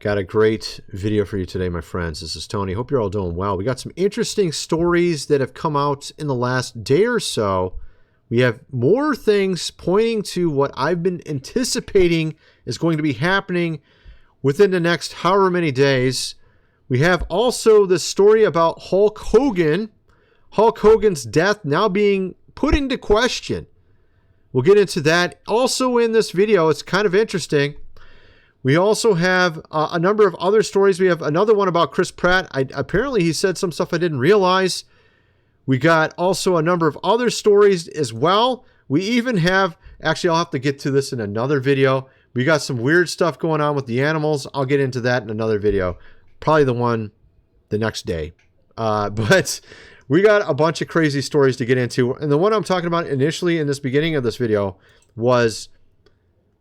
Got a great video for you today, my friends. This is Tony. Hope you're all doing well. We got some interesting stories that have come out in the last day or so. We have more things pointing to what I've been anticipating is going to be happening within the next however many days. We have also the story about Hulk Hogan. Hulk Hogan's death now being put into question. We'll get into that. Also in this video, it's kind of interesting. We also have a number of other stories. We have another one about Chris Pratt. Apparently, he said some stuff I didn't realize. We got also a number of other stories as well. We even have, actually, I'll have to get to this in another video. We got some weird stuff going on with the animals. I'll get into that in another video. Probably the one the next day. But we got a bunch of crazy stories to get into. And the one I'm talking about initially in this beginning of this video was...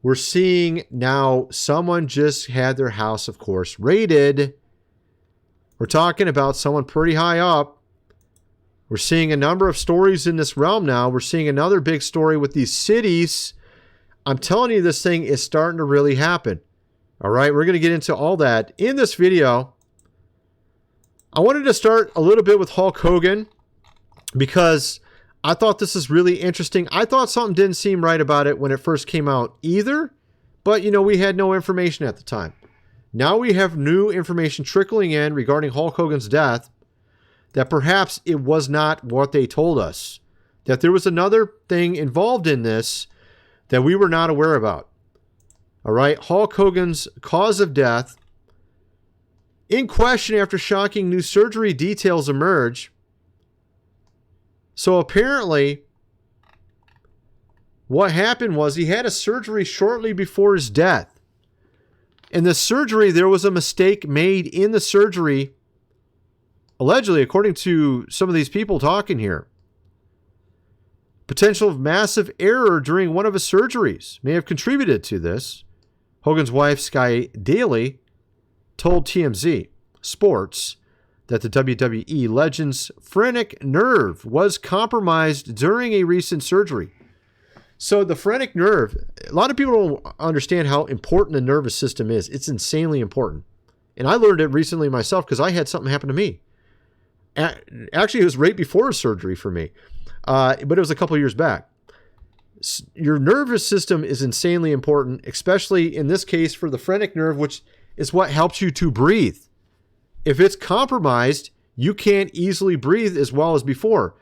we're seeing now someone just had their house, of course, raided. We're talking about someone pretty high up. We're seeing a number of stories in this realm now. We're seeing another big story with these cities. I'm telling you, this thing is starting to really happen. All right, we're going to get into all that in this video. I wanted to start a little bit with Hulk Hogan because I thought this is really interesting. I thought something didn't seem right about it when it first came out either, but you know, we had no information at the time. Now we have new information trickling in regarding Hulk Hogan's death, that perhaps it was not what they told us, that there was another thing involved in this that we were not aware about. All right, Hulk Hogan's cause of death in question after shocking new surgery details emerge. So apparently, what happened was he had a surgery shortly before his death. In the surgery, there was a mistake made in the surgery, allegedly, according to some of these people talking here. Potential of massive error during one of his surgeries may have contributed to this. Hogan's wife, Sky Daly, told TMZ Sports that the WWE legend's phrenic nerve was compromised during a recent surgery. So the phrenic nerve, a lot of people don't understand how important the nervous system is. It's insanely important. And I learned it recently myself because I had something happen to me. Actually, it was right before surgery for me, but it was a couple years back. Your nervous system is insanely important, especially in this case for the phrenic nerve, which is what helps you to breathe. If it's compromised, you can't easily breathe as well as before.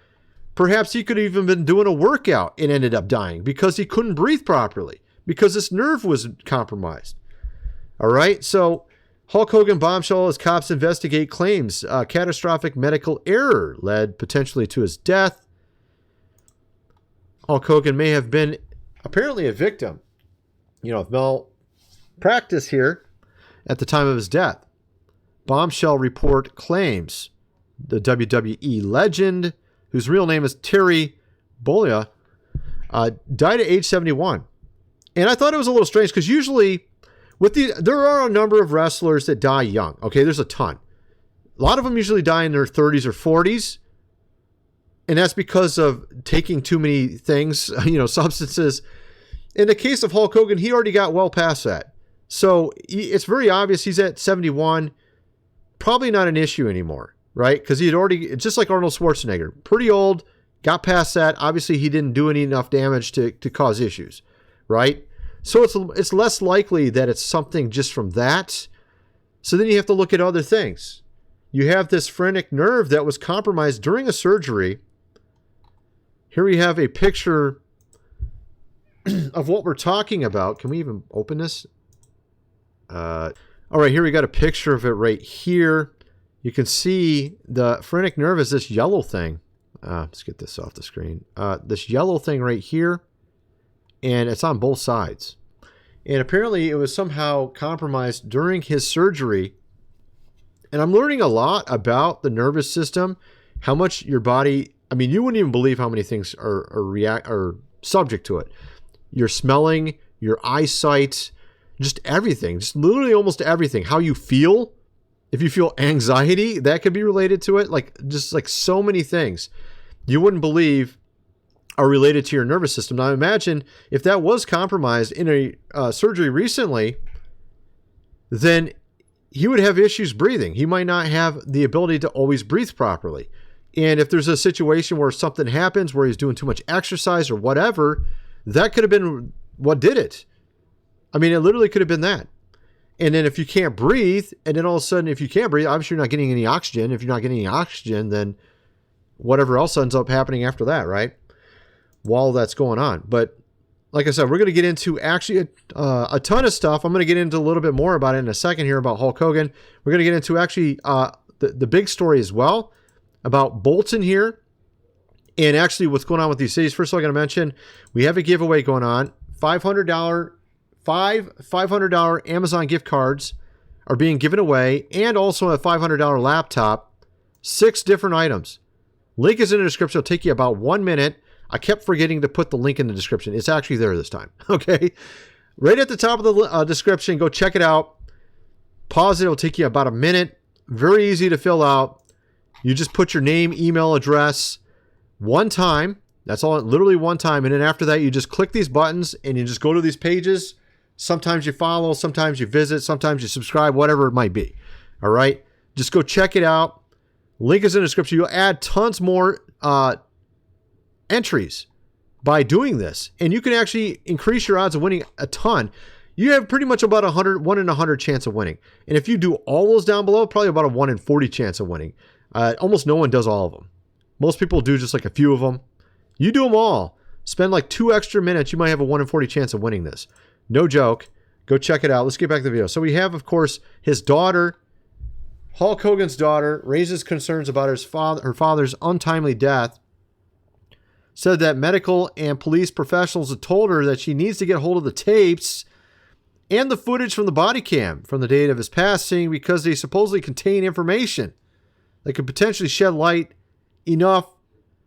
Perhaps he could have even been doing a workout and ended up dying because he couldn't breathe properly because this nerve was compromised. All right, so Hulk Hogan bombshell as cops investigate claims catastrophic medical error led potentially to his death. Hulk Hogan may have been apparently a victim, of malpractice here at the time of his death. Bombshell report claims the WWE legend, whose real name is Terry Bollea, died at age 71. And I thought it was a little strange because usually there are a number of wrestlers that die young. Okay, there's a ton. A lot of them usually die in their 30s or 40s. And that's because of taking too many things, substances. In the case of Hulk Hogan, he already got well past that. So it's very obvious he's at 71. Probably not an issue anymore, right? Because he had already, just like Arnold Schwarzenegger, pretty old, got past that. Obviously, he didn't do enough damage to cause issues, right? So it's less likely that it's something just from that. So then you have to look at other things. You have this phrenic nerve that was compromised during a surgery. Here we have a picture of what we're talking about. Can we even open this? All right, here we got a picture of it right here. You can see the phrenic nerve is this yellow thing. Let's get this off the screen. This yellow thing right here, and it's on both sides. And apparently it was somehow compromised during his surgery. And I'm learning a lot about the nervous system, how much your body, you wouldn't even believe how many things are subject to it. Your smelling, your eyesight, just everything, just literally almost everything. How you feel, if you feel anxiety, that could be related to it. Just so many things you wouldn't believe are related to your nervous system. Now imagine if that was compromised in a surgery recently, then he would have issues breathing. He might not have the ability to always breathe properly. And if there's a situation where something happens, where he's doing too much exercise or whatever, that could have been what did it. I mean, it literally could have been that. And then if you can't breathe, and then all of a sudden, if you can't breathe, obviously you're not getting any oxygen. If you're not getting any oxygen, then whatever else ends up happening after that, right? While that's going on. But like I said, we're going to get into actually a ton of stuff. I'm going to get into a little bit more about it in a second here about Hulk Hogan. We're going to get into actually the big story as well about Bolton here and actually what's going on with these cities. First of all, I'm going to mention we have a giveaway going on. $500 Amazon gift cards are being given away, and also a $500 laptop. 6 different items. Link is in the description. It'll take you about 1 minute. I kept forgetting to put the link in the description. It's actually there this time. Okay. Right at the top of the description. Go check it out. Pause it. It'll take you about a minute. Very easy to fill out. You just put your name, email address one time. That's all, literally one time. And then after that, you just click these buttons and you just go to these pages. Sometimes you follow, sometimes you visit, sometimes you subscribe, whatever it might be. All right. Just go check it out. Link is in the description. You'll add tons more entries by doing this. And you can actually increase your odds of winning a ton. You have pretty much about 1 in 100 chance of winning. And if you do all those down below, probably about a 1 in 40 chance of winning. Almost no one does all of them. Most people do just like a few of them. You do them all. Spend like 2 extra minutes. You might have a 1 in 40 chance of winning this. No joke. Go check it out. Let's get back to the video. So we have, of course, his daughter, Hulk Hogan's daughter, raises concerns about her father's untimely death. Said that medical and police professionals had told her that she needs to get hold of the tapes and the footage from the body cam from the date of his passing because they supposedly contain information that could potentially shed light enough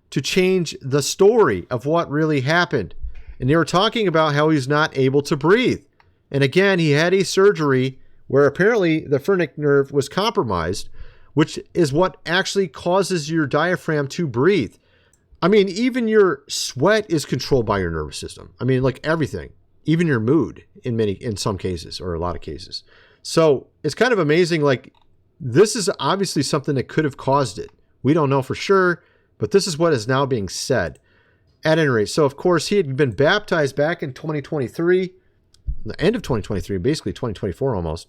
to change the story of what really happened. And they were talking about how he's not able to breathe. And again, he had a surgery where apparently the phrenic nerve was compromised, which is what actually causes your diaphragm to breathe. I mean, even your sweat is controlled by your nervous system. I mean, like everything, even your mood in some cases, or a lot of cases. So it's kind of amazing. Like, this is obviously something that could have caused it. We don't know for sure, but this is what is now being said. At any rate, so of course he had been baptized back in 2023, the end of 2023, basically 2024 almost.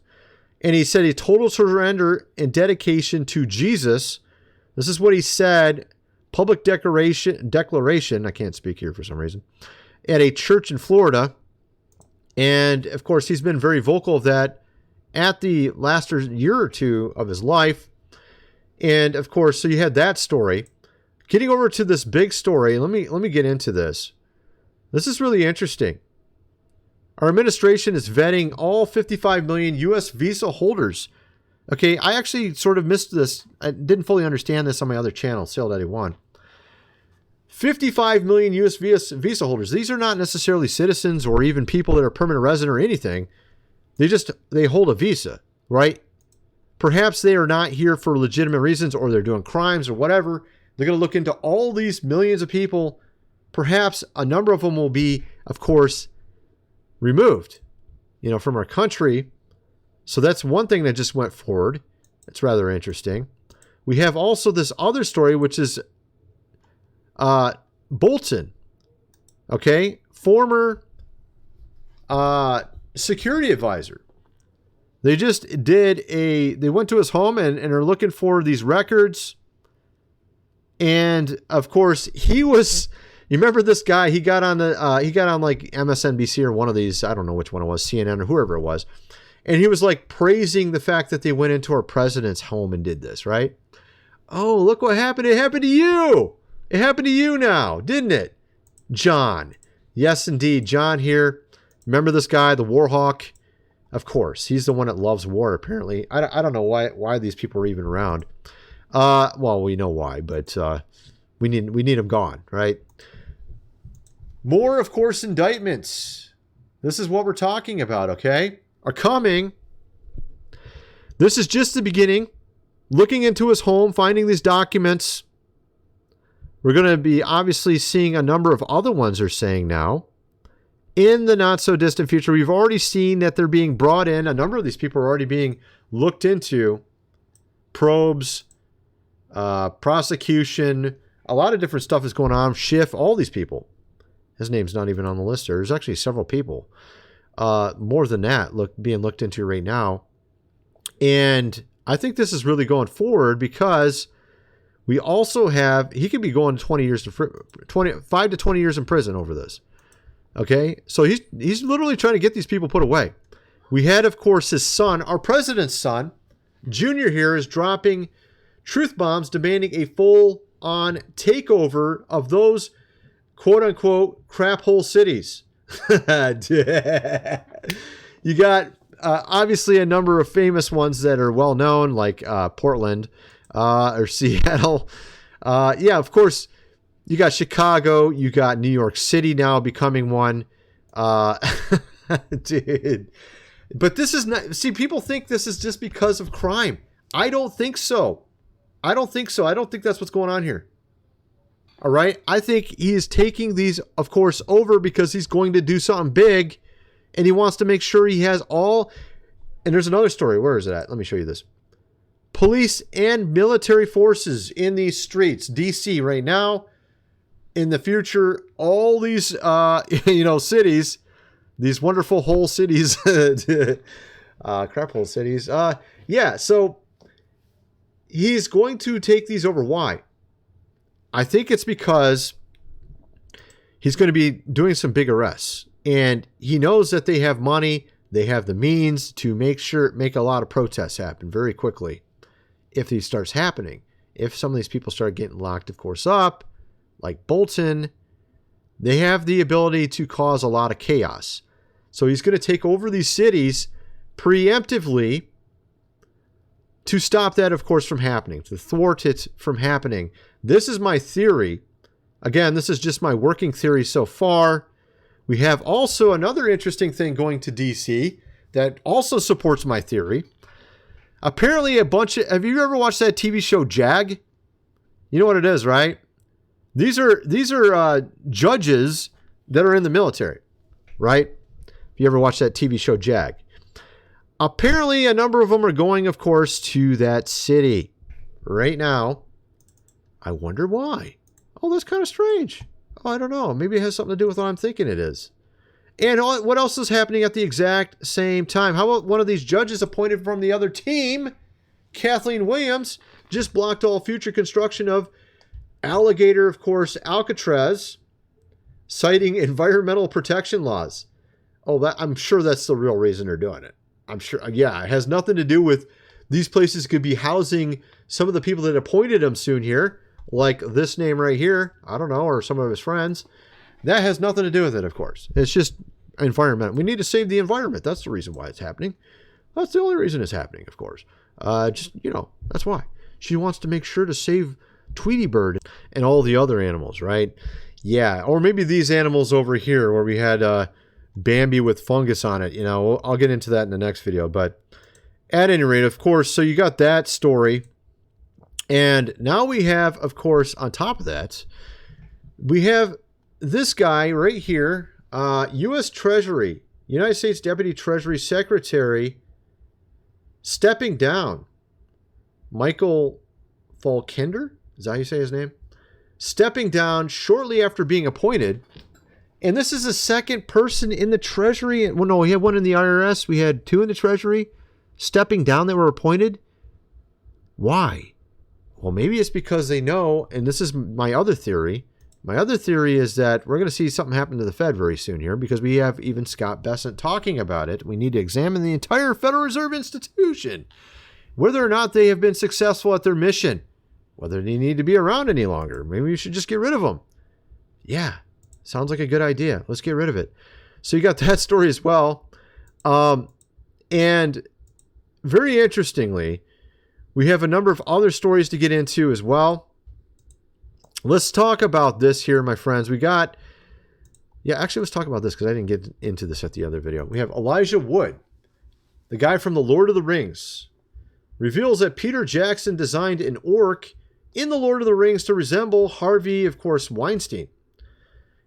And he said a total surrender and dedication to Jesus. This is what he said, public declaration, I can't speak here for some reason, at a church in Florida. And of course, he's been very vocal of that at the last year or two of his life. And of course, so you had that story. Getting over to this big story, let me get into this. This is really interesting. Our administration is vetting all 55 million U.S. visa holders. Okay, I actually sort of missed this. I didn't fully understand this on my other channel, Sale Daddy 1. 55 million U.S. visa holders. These are not necessarily citizens or even people that are permanent resident or anything. They hold a visa, right? Perhaps they are not here for legitimate reasons, or they're doing crimes or whatever. They're going to look into all these millions of people. Perhaps a number of them will be, of course, removed, from our country. So that's one thing that just went forward. It's rather interesting. We have also this other story, which is Bolton, okay, former security advisor. They went to his home and are looking for these records. And of course, you remember this guy, he got on like MSNBC or one of these, I don't know which one it was, CNN or whoever it was. And he was like praising the fact that they went into our president's home and did this, right? Oh, look what happened. It happened to you. It happened to you now, didn't it? John. Yes, indeed. John here. Remember this guy, the war hawk? Of course. He's the one that loves war, apparently. I don't know why these people are even around. Well, we know why, but we need him gone, right? More, of course, indictments. This is what we're talking about, okay? Are coming. This is just the beginning. Looking into his home, finding these documents. We're going to be obviously seeing a number of other ones they're saying now. In the not so distant future, we've already seen that they're being brought in. A number of these people are already being looked into, probes, prosecution, a lot of different stuff is going on. Schiff, all these people. His name's not even on the list. There's actually several people. More than that being looked into right now. And I think this is really going forward because we also have, he could be going 5 to 20 years in prison over this. Okay. So he's literally trying to get these people put away. We had, of course, his son, our president's son, Junior here, is dropping truth bombs demanding a full-on takeover of those quote-unquote crap hole cities. You got obviously a number of famous ones that are well known, like Portland or Seattle. Yeah, of course, you got Chicago. You got New York City now becoming one. Dude. But this is not... See, people think this is just because of crime. I don't think so. I don't think that's what's going on here. All right? I think he is taking these, of course, over because he's going to do something big, and he wants to make sure he has all... And there's another story. Where is it at? Let me show you this. Police and military forces in these streets, D.C. right now. In the future, all these, cities, these wonderful hole cities, crap hole cities. Yeah, so he's going to take these over. Why? I think it's because he's going to be doing some big arrests. And he knows that they have money. They have the means to make a lot of protests happen very quickly. If these starts happening, if some of these people start getting locked, of course, up, like Bolton, they have the ability to cause a lot of chaos. So he's going to take over these cities preemptively to stop that, of course, from happening, to thwart it from happening. This is my theory. Again, this is just my working theory so far. We have also another interesting thing going to DC that also supports my theory. Apparently have you ever watched that TV show Jag? You know what it is, right? These are judges that are in the military, right? If you ever watched that TV show Jag. Apparently a number of them are going, of course, to that city right now. I wonder why. Oh, that's kind of strange. Oh, I don't know. Maybe it has something to do with what I'm thinking it is. And what else is happening at the exact same time? How about one of these judges appointed from the other team, Kathleen Williams, just blocked all future construction of Alligator, of course, Alcatraz, citing environmental protection laws. Oh, I'm sure that's the real reason they're doing it. I'm sure. Yeah, it has nothing to do with these places could be housing some of the people that appointed him soon here, like this name right here. I don't know, or some of his friends. That has nothing to do with it, of course. It's just environment. We need to save the environment. That's the reason why it's happening. That's the only reason it's happening, of course. That's why. She wants to make sure to save Tweety Bird and all the other animals, right? Yeah, or maybe these animals over here where we had Bambi with fungus on it. I'll get into that in the next video. But at any rate, of course, so you got that story. And now we have, of course, on top of that, we have this guy right here, U.S. Treasury, United States Deputy Treasury Secretary, stepping down. Michael Falkender, is that how you say his name? Stepping down shortly after being appointed. And this is the second person in the Treasury. Well, no, we had one in the IRS. We had two in the Treasury stepping down that were appointed. Why? Well, maybe it's because they know, and this is my other theory. My other theory is that we're going to see something happen to the Fed very soon here because we have even Scott Bessent talking about it. We need to examine the entire Federal Reserve institution, whether or not they have been successful at their mission, whether they need to be around any longer. Maybe we should just get rid of them. Yeah, sounds like a good idea. Let's get rid of it. So you got that story as well. And very interestingly, we have a number of other stories to get into as well. Let's talk about this here, my friends. Let's talk about this because I didn't get into this at the other video. We have Elijah Wood, the guy from The Lord of the Rings, reveals that Peter Jackson designed an orc in The Lord of the Rings to resemble Harvey, of course, Weinstein.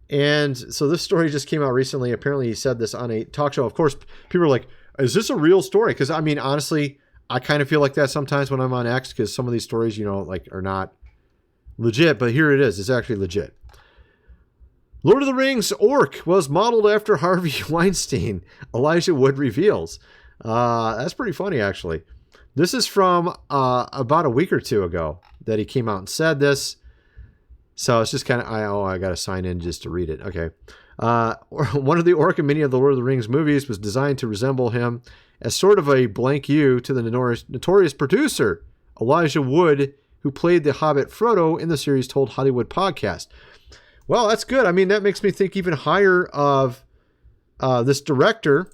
And so this story just came out recently. Apparently he said this on a talk show. Of course, people are like, is this a real story? Because, I mean, honestly, I kind of feel like that sometimes when I'm on X because some of these stories, like are not legit, but here it is. It's actually legit. Lord of the Rings Orc was modeled after Harvey Weinstein, Elijah Wood reveals. That's pretty funny, actually. This is from about a week or two ago that he came out and said this. So it's just kind of, I got to sign in just to read it. Okay. One of the orc in many of the Lord of the Rings movies was designed to resemble him as sort of a blank you to the notorious producer, Elijah Wood, who played the Hobbit Frodo in the series Told Hollywood podcast. Well, that's good. I mean, that makes me think even higher of this director.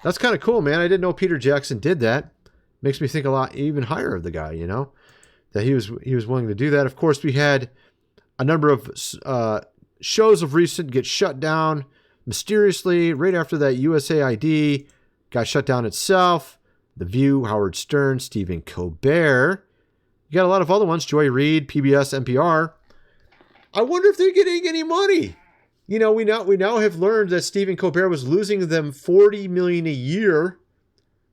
That's kind of cool, man. I didn't know Peter Jackson did that. Makes me think a lot even higher of the guy, that he was willing to do that. Of course, we had a number of shows of recent get shut down mysteriously right after that USAID got shut down itself. The View, Howard Stern, Stephen Colbert. You got a lot of other ones, Joy Reid, PBS, NPR. I wonder if they're getting any money. We now have learned that Stephen Colbert was losing them $40 million a year,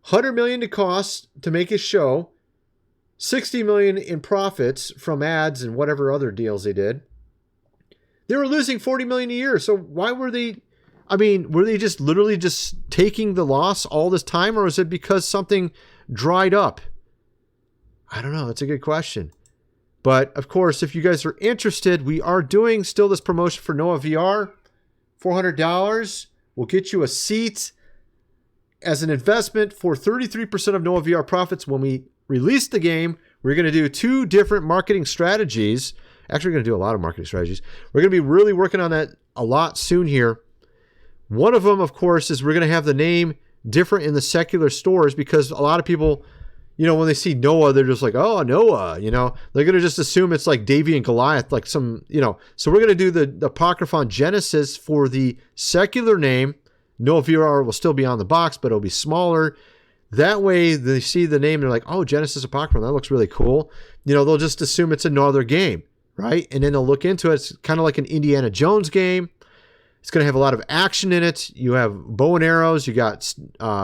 $100 million to cost to make his show, $60 million in profits from ads and whatever other deals they did. They were losing $40 million a year. So why were they? I mean, were they just literally just taking the loss all this time, or was it because something dried up? I don't know. That's a good question. But of course, if you guys are interested, we are doing still this promotion for Noah VR. $400 will get you a seat as an investment for 33% of Noah VR profits. When we release the game, we're going to do 2 different marketing strategies. Actually, we're going to do a lot of marketing strategies. We're going to be really working on that a lot soon here. One of them, of course, is we're going to have the name different in the secular stores because a lot of people, when they see Noah, they're just like, oh, Noah, they're going to just assume it's like Davy and Goliath, like some, So we're going to do the Apocryphon Genesis for the secular name. Noah VR will still be on the box, but it'll be smaller. That way they see the name and they're like, oh, Genesis Apocryphon, that looks really cool. They'll just assume it's another game, right? And then they'll look into it. It's kind of like an Indiana Jones game. It's going to have a lot of action in it. You have bow and arrows. You got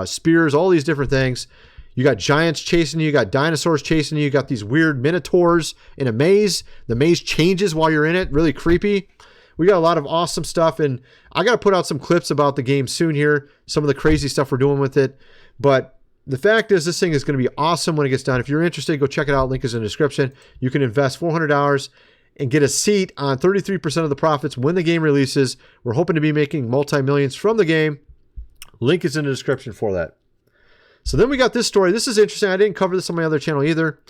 spears, all these different things. You got giants chasing you. You got dinosaurs chasing you. You got these weird minotaurs in a maze. The maze changes while you're in it. Really creepy. We got a lot of awesome stuff. And I got to put out some clips about the game soon here. Some of the crazy stuff we're doing with it. But the fact is, this thing is going to be awesome when it gets done. If you're interested, go check it out. Link is in the description. You can invest $400 and get a seat on 33% of the profits when the game releases. We're hoping to be making multi-millions from the game. Link is in the description for that. So then we got this story. This is interesting. I didn't cover this on my other channel either.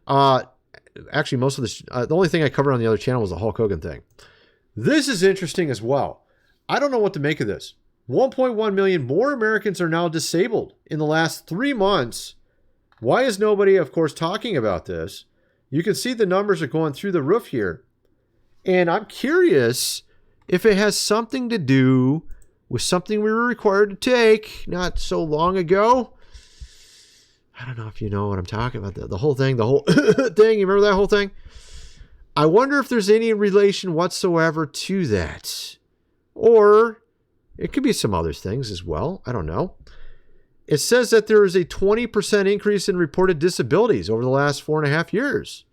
Actually, most of the only thing I covered on the other channel was the Hulk Hogan thing. This is interesting as well. I don't know what to make of this. 1.1 million more Americans are now disabled in the last 3 months. Why is nobody, of course, talking about this? You can see the numbers are going through the roof here. And I'm curious if it has something to do with something we were required to take not so long ago. I don't know if you know what I'm talking about. The whole thing, thing. You remember that whole thing? I wonder if there's any relation whatsoever to that. Or it could be some other things as well. I don't know. It says that there is a 20% increase in reported disabilities over the last 4.5 years.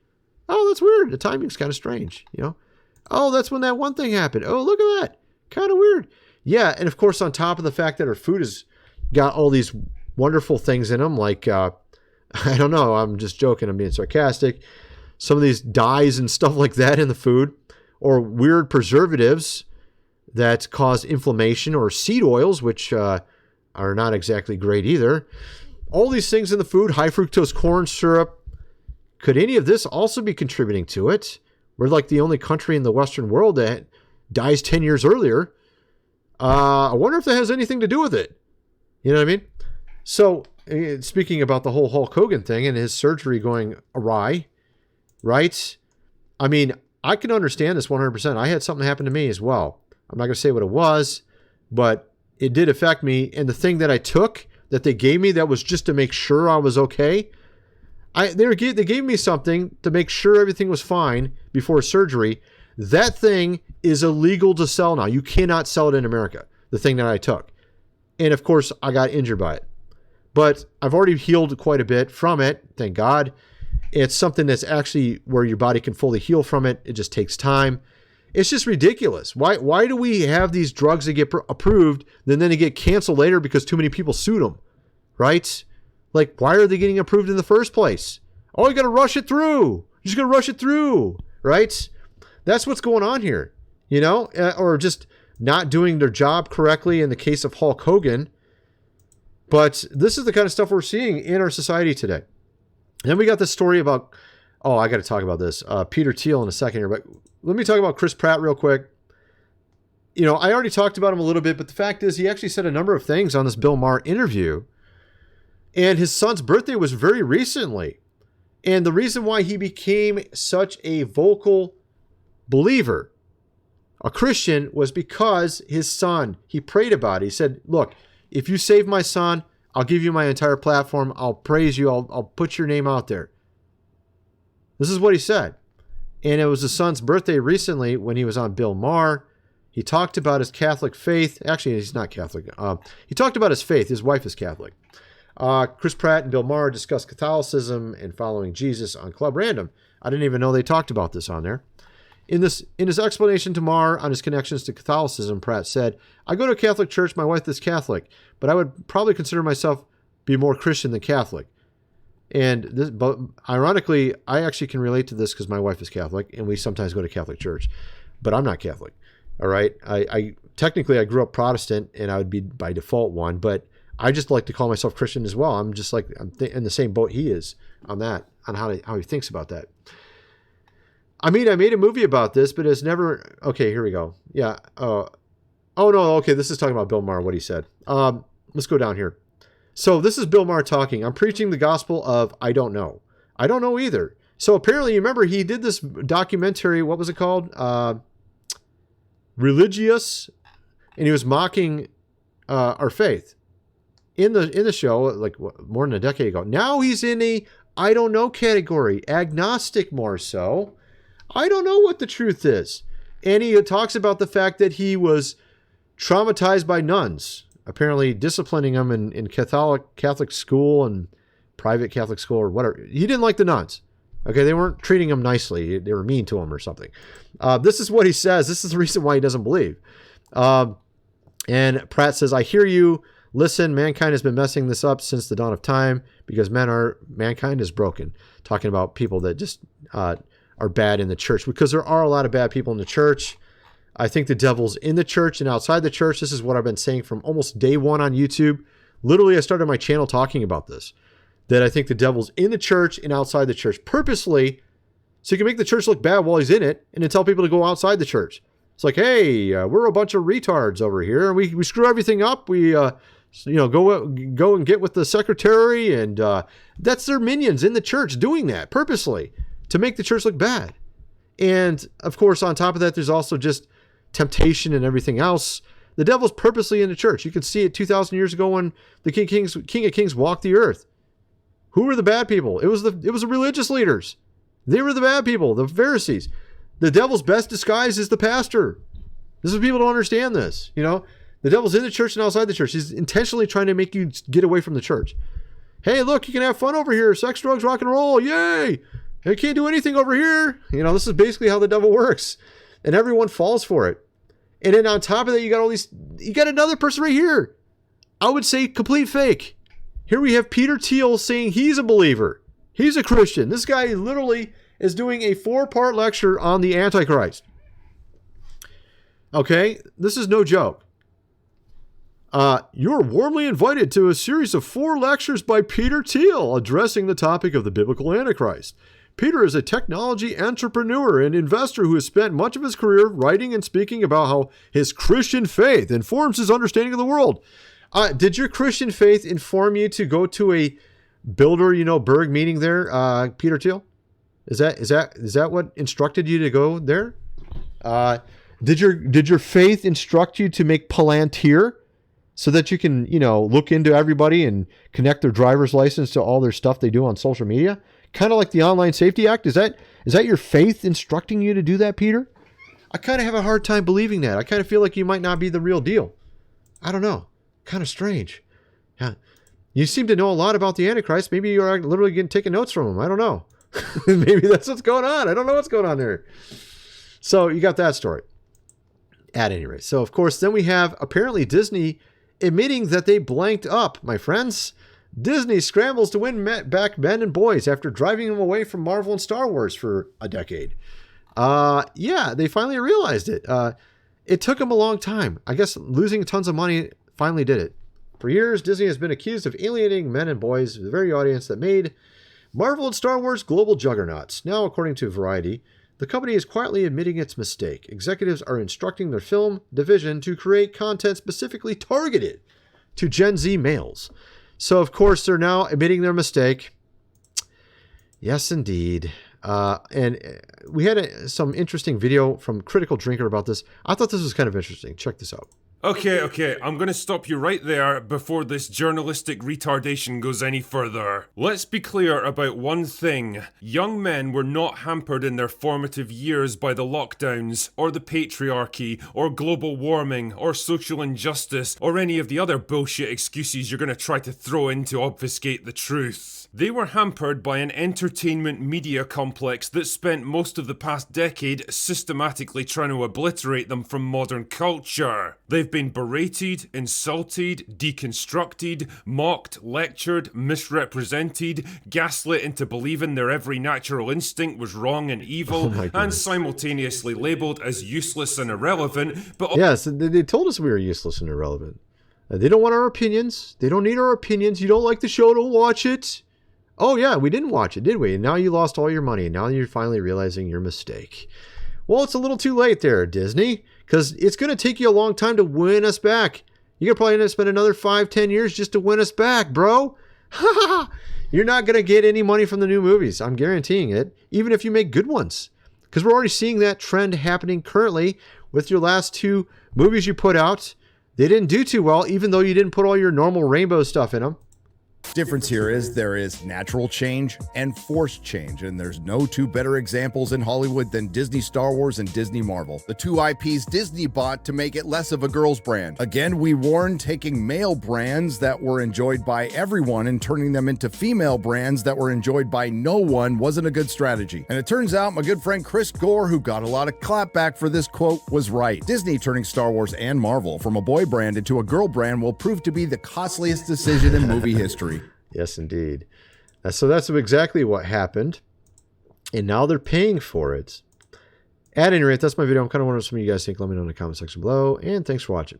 Oh, that's weird. The timing's kind of strange, Oh, that's when that one thing happened. Oh, look at that. Kind of weird. Yeah, and of course, on top of the fact that our food has got all these wonderful things in them, like, I don't know, I'm just joking, I'm being sarcastic. Some of these dyes and stuff like that in the food, or weird preservatives that cause inflammation, or seed oils, which are not exactly great either. All these things in the food, high fructose corn syrup. Could any of this also be contributing to it? We're like the only country in the Western world that dies 10 years earlier. I wonder if that has anything to do with it. You know what I mean? So, speaking about the whole Hulk Hogan thing and his surgery going awry, right? I mean, I can understand this 100%. I had something happen to me as well. I'm not going to say what it was, but it did affect me. And the thing that I took, that they gave me, that was just to make sure I was okay. They gave me something to make sure everything was fine before surgery. That thing is illegal to sell now. You cannot sell it in America, the thing that I took. And of course, I got injured by it. but I've already healed quite a bit from it. Thank God. It's something that's actually where your body can fully heal from it. It just takes time. It's just ridiculous. Why do we have these drugs that get approved, then they get canceled later because too many people sued them, right? Like, why are they getting approved in the first place? Oh, you got to rush it through. You just got to rush it through, right? That's what's going on here, or just not doing their job correctly in the case of Hulk Hogan. But this is the kind of stuff we're seeing in our society today. And then we got this story about, I got to talk about this. Peter Thiel in a second here, but let me talk about Chris Pratt real quick. I already talked about him a little bit, but the fact is he actually said a number of things on this Bill Maher interview. And his son's birthday was very recently. And the reason why he became such a vocal believer, a Christian, was because his son, he prayed about it. He said, look, if you save my son, I'll give you my entire platform. I'll praise you. I'll put your name out there. This is what he said. And it was his son's birthday recently when he was on Bill Maher. He talked about his Catholic faith. Actually, he's not Catholic. He talked about his faith. His wife is Catholic. Chris Pratt and Bill Maher discussed Catholicism and following Jesus on Club Random. I didn't even know they talked about this on there. In his explanation to Maher on his connections to Catholicism, Pratt said, I go to a Catholic church. My wife is Catholic, but I would probably consider myself be more Christian than Catholic. But ironically, I actually can relate to this because my wife is Catholic and we sometimes go to Catholic church, but I'm not Catholic. All right. I technically grew up Protestant and I would be by default one, but I just like to call myself Christian as well. I'm just like, in the same boat he is on that, on how he thinks about that. I mean, I made a movie about this, but it's never, okay, here we go. Yeah. Oh no. Okay. This is talking about Bill Maher, what he said. Let's go down here. So this is Bill Maher talking. I'm preaching the gospel of, I don't know. I don't know either. So apparently, you remember he did this documentary, what was it called? Religious, and he was mocking our faith in the show, like more than a decade ago. Now he's in a I don't know category, agnostic more so. I don't know what the truth is. And he talks about the fact that he was traumatized by nuns, apparently disciplining them in Catholic school and private Catholic school or whatever. He didn't like the nuns. Okay, they weren't treating him nicely. They were mean to him or something. This is what he says. This is the reason why he doesn't believe. And Pratt says, I hear you. Listen, mankind has been messing this up since the dawn of time because mankind is broken. Talking about people that just are bad in the church, because there are a lot of bad people in the church. I think the devil's in the church and outside the church. This is what I've been saying from almost day one on YouTube. Literally, I started my channel talking about this, that I think the devil's in the church and outside the church purposely, so he can make the church look bad while he's in it and then tell people to go outside the church. It's like, hey, we're a bunch of retards over here and we screw everything up. We, go and get with the secretary, and that's their minions in the church doing that purposely to make the church look bad. And of course, on top of that, there's also just temptation and everything else. The devil's purposely in the church. You can see it 2,000 years ago when the King of Kings walked the earth. Who were the bad people? It was the religious leaders. They were the bad people, the Pharisees. The devil's best disguise is the pastor. This is people don't understand this. The devil's in the church and outside the church. He's intentionally trying to make you get away from the church. Hey, look, you can have fun over here. Sex, drugs, rock and roll. Yay. You can't do anything over here. This is basically how the devil works. And everyone falls for it. And then on top of that, you got another person right here. I would say complete fake. Here we have Peter Thiel saying he's a believer. He's a Christian. This guy literally is doing a 4-part lecture on the antichrist. Okay, this is no joke. You're warmly invited to a series of 4 lectures by Peter Thiel addressing the topic of the biblical antichrist. Peter is a technology entrepreneur and investor who has spent much of his career writing and speaking about how his Christian faith informs his understanding of the world. Did your Christian faith inform you to go to a Bilderberg meeting there, Peter Thiel? Is that what instructed you to go there? Did your faith instruct you to make Palantir so that you can, look into everybody and connect their driver's license to all their stuff they do on social media? Kind of like the Online Safety Act. Is that your faith instructing you to do that, Peter? I kind of have a hard time believing that. I kind of feel like you might not be the real deal. I don't know. Kind of strange. Yeah. You seem to know a lot about the Antichrist. Maybe you're literally taking notes from him. I don't know. Maybe that's what's going on. I don't know what's going on there. So you got that story. At any rate. So, of course, then we have apparently Disney admitting that they blanked up, my friends. Disney scrambles to win back men and boys after driving them away from Marvel and Star Wars for a decade. Yeah, they finally realized it. It took them a long time. I guess losing tons of money finally did it. For years, Disney has been accused of alienating men and boys, the very audience that made Marvel and Star Wars global juggernauts. Now, according to Variety, the company is quietly admitting its mistake. Executives are instructing their film division to create content specifically targeted to Gen Z males. So, of course, they're now admitting their mistake. Yes, indeed. And we had some interesting video from Critical Drinker about this. I thought this was kind of interesting. Check this out. Okay, I'm gonna stop you right there before this journalistic retardation goes any further. Let's be clear about one thing. Young men were not hampered in their formative years by the lockdowns, or the patriarchy, or global warming, or social injustice, or any of the other bullshit excuses you're gonna try to throw in to obfuscate the truth. They were hampered by an entertainment media complex that spent most of the past decade systematically trying to obliterate them from modern culture. They've been berated, insulted, deconstructed, mocked, lectured, misrepresented, gaslit into believing their every natural instinct was wrong and evil, and simultaneously labelled as useless and irrelevant. But yes, they told us we were useless and irrelevant. They don't want our opinions. They don't need our opinions. You don't like the show, don't watch it. Oh yeah, we didn't watch it, did we? And now you lost all your money. And now you're finally realizing your mistake. Well, it's a little too late there, Disney, because it's going to take you a long time to win us back. You're probably going to spend another 5-10 years just to win us back, bro. You're not going to get any money from the new movies. I'm guaranteeing it, even if you make good ones. Because we're already seeing that trend happening currently with your last 2 movies you put out. They didn't do too well, even though you didn't put all your normal rainbow stuff in them. Difference here is there is natural change and forced change, and there's no 2 better examples in Hollywood than Disney Star Wars and Disney Marvel, the 2 IPs Disney bought to make it less of a girls brand. Again, we warned taking male brands that were enjoyed by everyone and turning them into female brands that were enjoyed by no one wasn't a good strategy. And it turns out my good friend Chris Gore, who got a lot of clapback for this quote, was right. Disney turning Star Wars and Marvel from a boy brand into a girl brand will prove to be the costliest decision in movie history. Yes, indeed. So that's exactly what happened. And now they're paying for it. At any rate, that's my video. I'm kind of wondering what some of you guys think. Let me know in the comment section below. And thanks for watching.